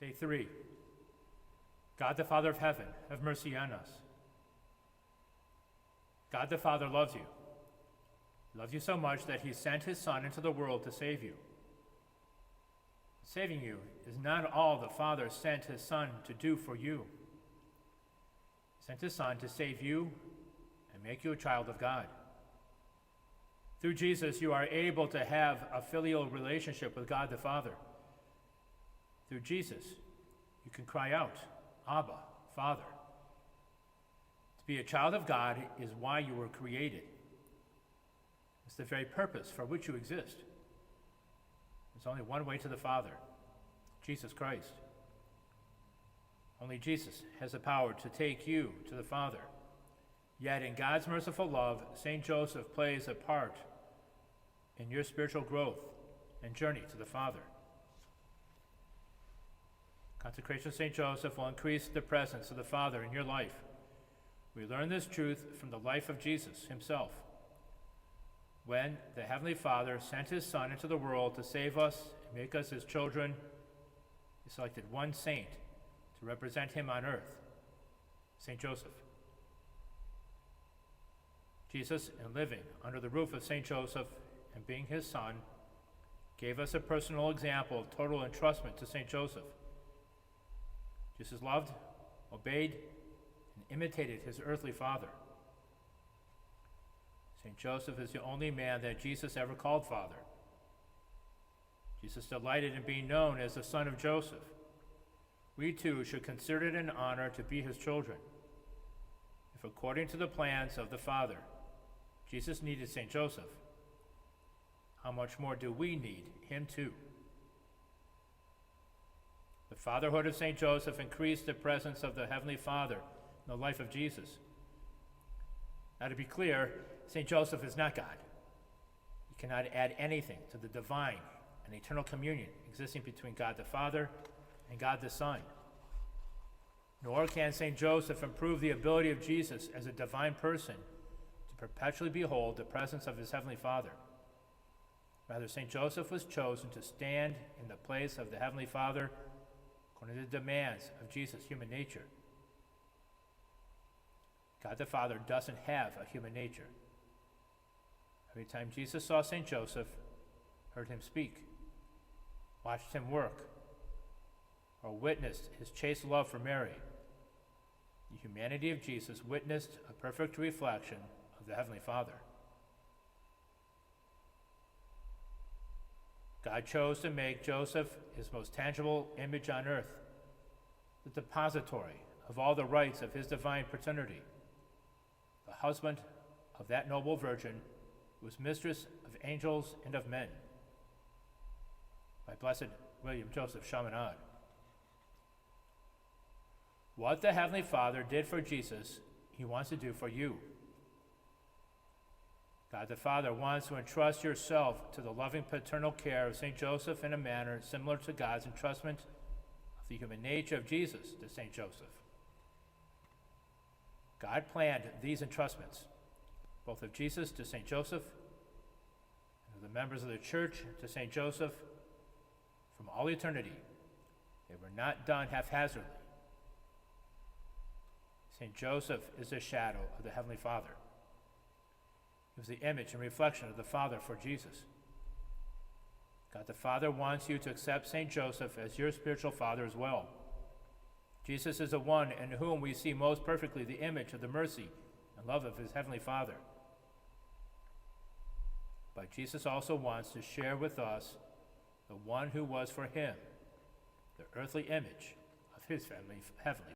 Day 3. God the Father of heaven, have mercy on us. God the Father loves you. He loves you so much that he sent his Son into the world to save you. Saving you is not all the Father sent his Son to do for you. He sent his Son to save you and make you a child of God. Through Jesus, you are able to have a filial relationship with God the Father. Through Jesus, you can cry out, Abba, Father. To be a child of God is why you were created. It's the very purpose for which you exist. There's only one way to the Father, Jesus Christ. Only Jesus has the power to take you to the Father. Yet in God's merciful love, St. Joseph plays a part in your spiritual growth and journey to the Father. Consecration of St. Joseph will increase the presence of the Father in your life. We learn this truth from the life of Jesus himself. When the Heavenly Father sent his Son into the world to save us and make us his children, he selected one saint to represent him on earth, St. Joseph. Jesus, in living under the roof of St. Joseph and being his Son, gave us a personal example of total entrustment to St. Joseph. Jesus loved, obeyed, and imitated his earthly father. St. Joseph is the only man that Jesus ever called father. Jesus delighted in being known as the son of Joseph. We too should consider it an honor to be his children. If according to the plans of the Father, Jesus needed St. Joseph, how much more do we need him too? The fatherhood of St. Joseph increased the presence of the Heavenly Father in the life of Jesus. Now, to be clear, St. Joseph is not God. He cannot add anything to the divine and eternal communion existing between God the Father and God the Son. Nor can St. Joseph improve the ability of Jesus as a divine person to perpetually behold the presence of his Heavenly Father. Rather, St. Joseph was chosen to stand in the place of the Heavenly Father according to the demands of Jesus' human nature. God the Father doesn't have a human nature. Every time Jesus saw St. Joseph, heard him speak, watched him work, or witnessed his chaste love for Mary, the humanity of Jesus witnessed a perfect reflection of the Heavenly Father. God chose to make Joseph his most tangible image on earth, the depository of all the rights of his divine paternity, the husband of that noble virgin who was mistress of angels and of men, by Blessed William Joseph Chaminade. What the Heavenly Father did for Jesus, he wants to do for you. God the Father wants to entrust yourself to the loving paternal care of St. Joseph in a manner similar to God's entrustment of the human nature of Jesus to St. Joseph. God planned these entrustments, both of Jesus to St. Joseph and of the members of the Church to St. Joseph, from all eternity. They were not done haphazardly. St. Joseph is a shadow of the Heavenly Father. He was the image and reflection of the Father for Jesus. God the Father wants you to accept St. Joseph as your spiritual father as well. Jesus is the one in whom we see most perfectly the image of the mercy and love of his Heavenly Father. But Jesus also wants to share with us the one who was for him the earthly image of his heavenly